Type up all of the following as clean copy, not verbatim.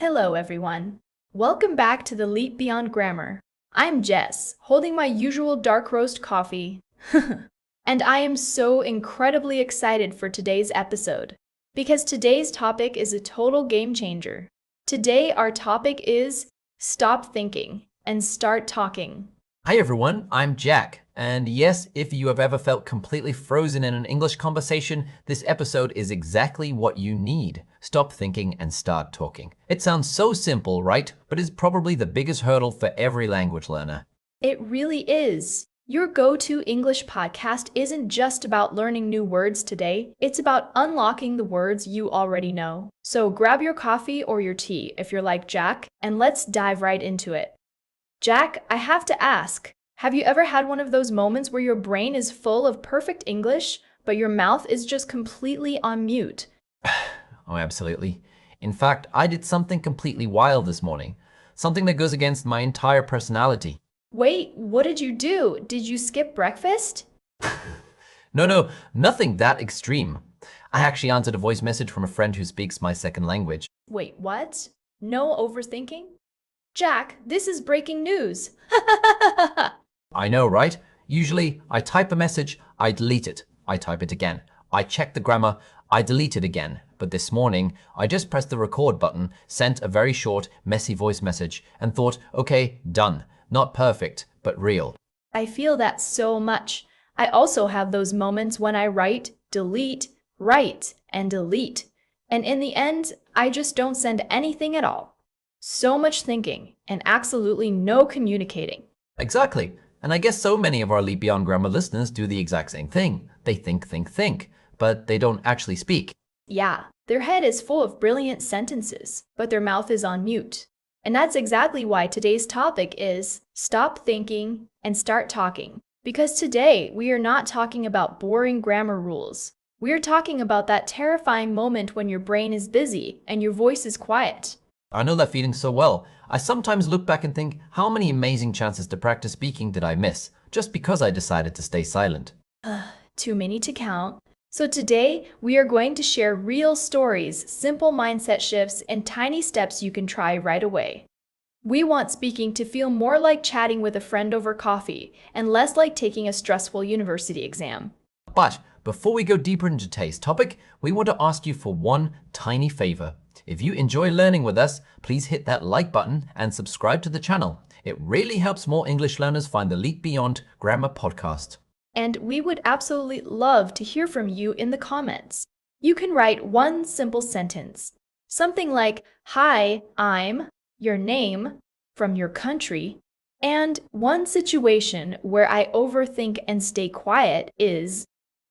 Hello, everyone. Welcome back to the Leap Beyond Grammar. I'm Jess, holding my usual dark roast coffee. And I am so incredibly excited for today's episode, because today's topic is a total game changer. Today, our topic is stop thinking and start talking. Hi everyone, I'm Jack. And yes, if you have ever felt completely frozen in an English conversation, this episode is exactly what you need. Stop thinking and start talking. It sounds so simple, right? But it's probably the biggest hurdle for every language learner. It really is. Your go-to English podcast isn't just about learning new words today, it's about unlocking the words you already know. So grab your coffee or your tea if you're like Jack, and let's dive right into it. Jack, I have to ask, have you ever had one of those moments where your brain is full of perfect English, but your mouth is just completely on mute? Oh, absolutely. In fact, I did something completely wild this morning. Something that goes against my entire personality. Wait, what did you do? Did you skip breakfast? No, nothing that extreme. I actually answered a voice message from a friend who speaks my second language. Wait, what? No overthinking? Jack, this is breaking news. I know, right? Usually, I type a message, I delete it. I type it again. I check the grammar, I delete it again. But this morning, I just pressed the record button, sent a very short, messy voice message, and thought, okay, done. Not perfect, but real. I feel that so much. I also have those moments when I write, write, and delete. And in the end, I just don't send anything at all. So much thinking and absolutely no communicating. Exactly. And I guess so many of our Leap Beyond Grammar listeners do the exact same thing. They think, but they don't actually speak. Yeah, their head is full of brilliant sentences, but their mouth is on mute. And that's exactly why today's topic is stop thinking and start talking. Because today we are not talking about boring grammar rules. We are talking about that terrifying moment when your brain is busy and your voice is quiet. I know that feeling so well. I sometimes look back and think, how many amazing chances to practice speaking did I miss, just because I decided to stay silent? Too many to count. So today, we are going to share real stories, simple mindset shifts, and tiny steps you can try right away. We want speaking to feel more like chatting with a friend over coffee and less like taking a stressful university exam. But before we go deeper into today's topic, we want to ask you for one tiny favor. If you enjoy learning with us, please hit that like button and subscribe to the channel. It really helps more English learners find the Leap Beyond Grammar podcast. And we would absolutely love to hear from you in the comments. You can write one simple sentence. Something like, hi, I'm, your name, from your country, and one situation where I overthink and stay quiet is,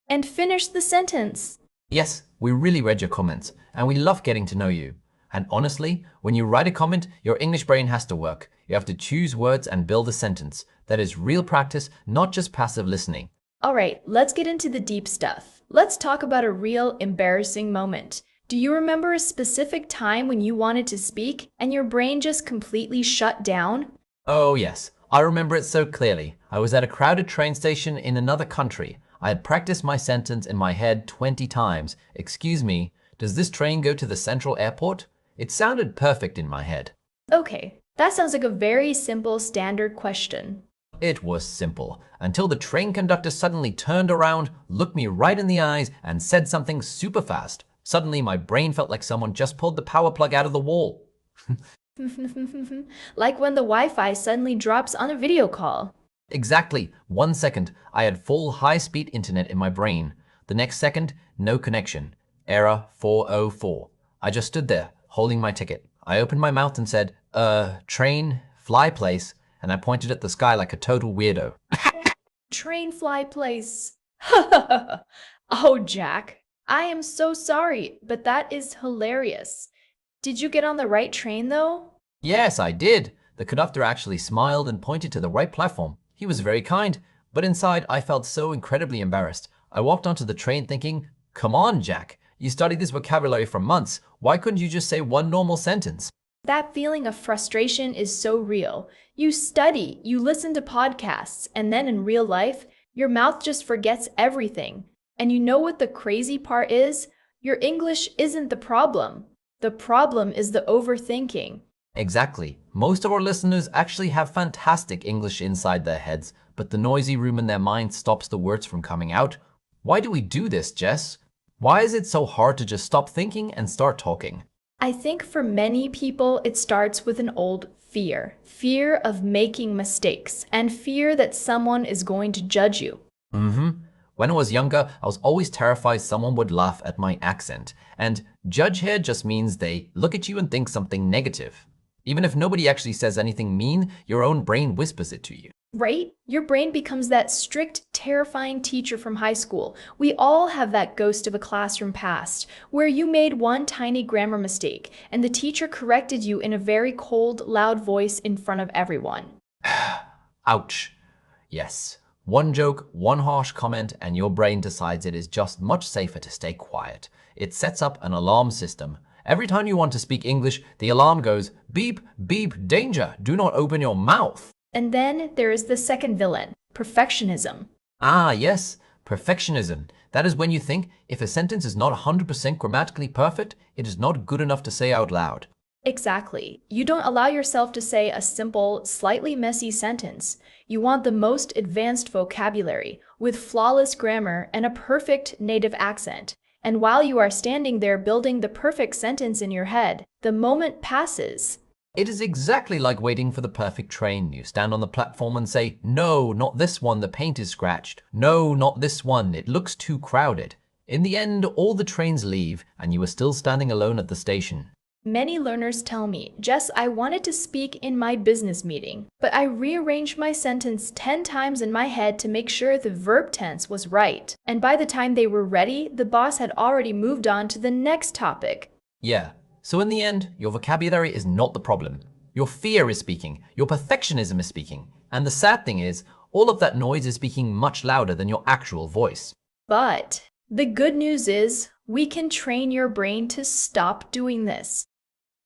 and finish the sentence. Yes, we really read your comments, and we love getting to know you. And honestly, when you write a comment, your English brain has to work. You have to choose words and build a sentence. That is real practice, not just passive listening. All right, let's get into the deep stuff. Let's talk about a real embarrassing moment. Do you remember a specific time when you wanted to speak and your brain just completely shut down? Oh yes, I remember it so clearly. I was at a crowded train station in another country. I had practiced my sentence in my head 20 times. Excuse me, does this train go to the central airport? It sounded perfect in my head. Okay, that sounds like a very simple standard question. It was simple, until the train conductor suddenly turned around, looked me right in the eyes, and said something super fast. Suddenly my brain felt like someone just pulled the power plug out of the wall. Like when the Wi-Fi suddenly drops on a video call. Exactly. 1 second, I had full high-speed internet in my brain. The next second, no connection. Error 404. I just stood there, holding my ticket. I opened my mouth and said, train, fly place, and I pointed at the sky like a total weirdo. Train fly place. Oh, Jack, I am so sorry, but that is hilarious. Did you get on the right train though? Yes, I did. The conductor actually smiled and pointed to the right platform. He was very kind, but inside I felt so incredibly embarrassed. I walked onto the train thinking, come on, Jack. You studied this vocabulary for months. Why couldn't you just say one normal sentence? That feeling of frustration is so real. You study, you listen to podcasts, and then in real life, your mouth just forgets everything. And you know what the crazy part is? Your English isn't the problem. The problem is the overthinking. Exactly. Most of our listeners actually have fantastic English inside their heads, but the noisy room in their mind stops the words from coming out. Why do we do this, Jess? Why is it so hard to just stop thinking and start talking? I think for many people, it starts with an old fear. Fear of making mistakes and fear that someone is going to judge you. When I was younger, I was always terrified someone would laugh at my accent. And judge here just means they look at you and think something negative. Even if nobody actually says anything mean, your own brain whispers it to you. Right? Your brain becomes that strict, terrifying teacher from high school. We all have that ghost of a classroom past, where you made one tiny grammar mistake, and the teacher corrected you in a very cold, loud voice in front of everyone. Ouch. Yes. One joke, one harsh comment, and your brain decides it is just much safer to stay quiet. It sets up an alarm system. Every time you want to speak English, the alarm goes, beep, beep, danger, do not open your mouth. And then there is the second villain, perfectionism. Ah, yes, perfectionism. That is when you think if a sentence is not 100% grammatically perfect, it is not good enough to say out loud. Exactly. You don't allow yourself to say a simple, slightly messy sentence. You want the most advanced vocabulary, with flawless grammar and a perfect native accent. And while you are standing there building the perfect sentence in your head, the moment passes. It is exactly like waiting for the perfect train. You stand on the platform and say, no, not this one, the paint is scratched. No, not this one, it looks too crowded. In the end, all the trains leave and you are still standing alone at the station. Many learners tell me, Jess, I wanted to speak in my business meeting, but I rearranged my sentence 10 times in my head to make sure the verb tense was right. And by the time they were ready, the boss had already moved on to the next topic. Yeah, so in the end, your vocabulary is not the problem. Your fear is speaking, your perfectionism is speaking. And the sad thing is, all of that noise is speaking much louder than your actual voice. But the good news is, we can train your brain to stop doing this.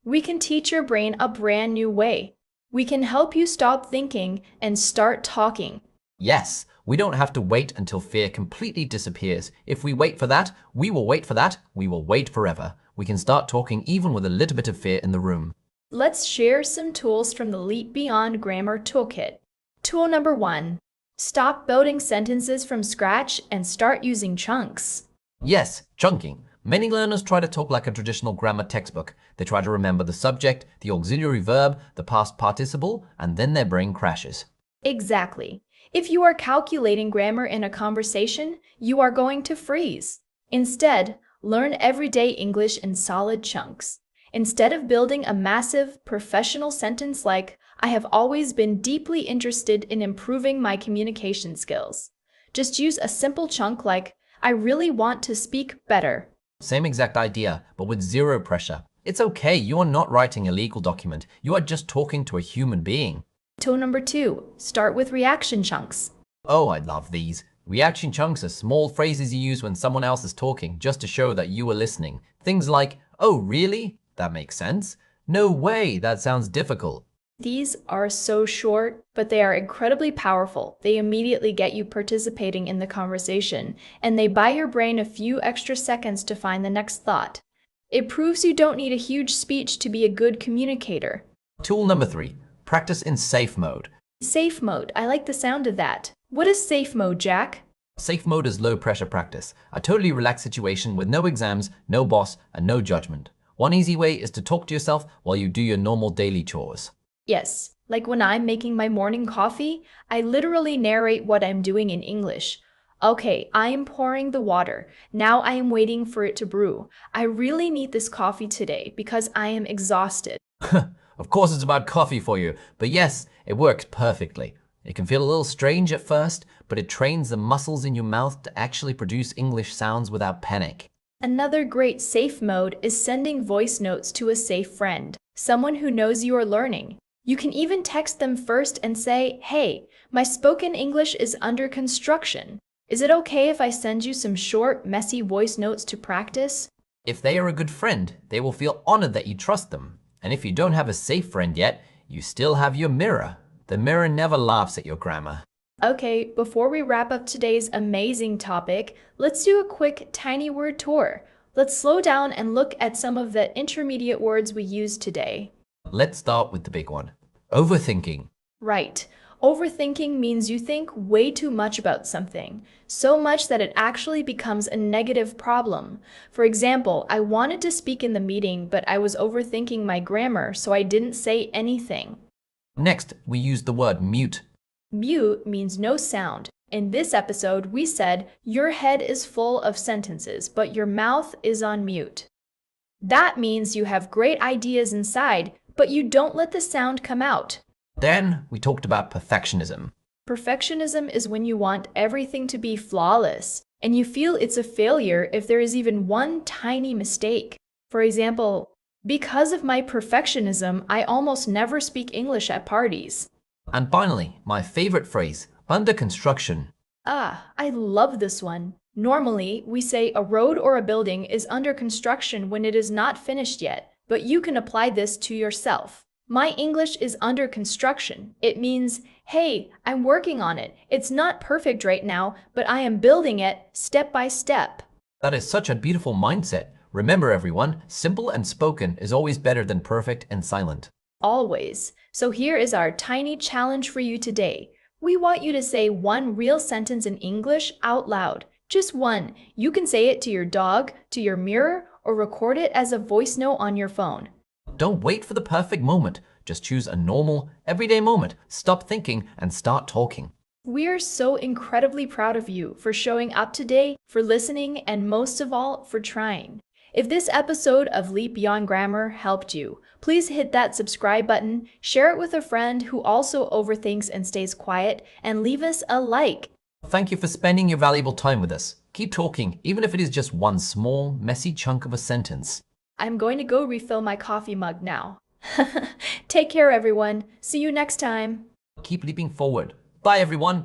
We can teach your brain a brand new way. We can help you stop thinking and start talking. Yes, we don't have to wait until fear completely disappears. If we wait for that, we will wait for that, we will wait forever. We can start talking even with a little bit of fear in the room. Let's share some tools from the Leap Beyond Grammar Toolkit. Tool number 1. Stop building sentences from scratch and start using chunks. Yes, chunking. Many learners try to talk like a traditional grammar textbook. They try to remember the subject, the auxiliary verb, the past participle, and then their brain crashes. Exactly. If you are calculating grammar in a conversation, you are going to freeze. Instead, learn everyday English in solid chunks. Instead of building a massive, professional sentence like, I have always been deeply interested in improving my communication skills, just use a simple chunk like, I really want to speak better. Same exact idea, but with zero pressure. It's okay, you are not writing a legal document. You are just talking to a human being. Tool number 2. Start with reaction chunks. Oh, I love these. Reaction chunks are small phrases you use when someone else is talking just to show that you are listening. Things like, oh really? That makes sense. No way, that sounds difficult. These are so short, but they are incredibly powerful. They immediately get you participating in the conversation, and they buy your brain a few extra seconds to find the next thought. It proves you don't need a huge speech to be a good communicator. Tool number 3, practice in safe mode. Safe mode, I like the sound of that. What is safe mode, Jack? Safe mode is low pressure practice, a totally relaxed situation with no exams, no boss, and no judgment. One easy way is to talk to yourself while you do your normal daily chores. Yes, like when I'm making my morning coffee, I literally narrate what I'm doing in English. Okay, I am pouring the water. Now I am waiting for it to brew. I really need this coffee today because I am exhausted. Of course it's about coffee for you, but yes, it works perfectly. It can feel a little strange at first, but it trains the muscles in your mouth to actually produce English sounds without panic. Another great safe mode is sending voice notes to a safe friend, someone who knows you are learning. You can even text them first and say, hey, my spoken English is under construction. Is it okay if I send you some short, messy voice notes to practice? If they are a good friend, they will feel honored that you trust them. And if you don't have a safe friend yet, you still have your mirror. The mirror never laughs at your grammar. Okay, before we wrap up today's amazing topic, let's do a quick tiny word tour. Let's slow down and look at some of the intermediate words we use today. Let's start with the big one. Overthinking. Right. Overthinking means you think way too much about something, so much that it actually becomes a negative problem. For example, I wanted to speak in the meeting, but I was overthinking my grammar, so I didn't say anything. Next, we use the word mute. Mute means no sound. In this episode, we said your head is full of sentences, but your mouth is on mute. That means you have great ideas inside, but you don't let the sound come out. Then we talked about perfectionism. Perfectionism is when you want everything to be flawless, and you feel it's a failure if there is even one tiny mistake. For example, because of my perfectionism, I almost never speak English at parties. And finally, my favorite phrase, under construction. Ah, I love this one. Normally, we say a road or a building is under construction when it is not finished yet, but you can apply this to yourself. My English is under construction. It means, hey, I'm working on it. It's not perfect right now, but I am building it step by step. That is such a beautiful mindset. Remember everyone, simple and spoken is always better than perfect and silent. Always. So here is our tiny challenge for you today. We want you to say one real sentence in English out loud. Just one. You can say it to your dog, to your mirror, or record it as a voice note on your phone. Don't wait for the perfect moment. Just choose a normal, everyday moment. Stop thinking and start talking. We are so incredibly proud of you for showing up today, for listening, and most of all, for trying. If this episode of Leap Beyond Grammar helped you, please hit that subscribe button, share it with a friend who also overthinks and stays quiet, and leave us a like. Thank you for spending your valuable time with us. Keep talking, even if it is just one small, messy chunk of a sentence. I'm going to go refill my coffee mug now. Take care, everyone. See you next time. Keep leaping forward. Bye, everyone.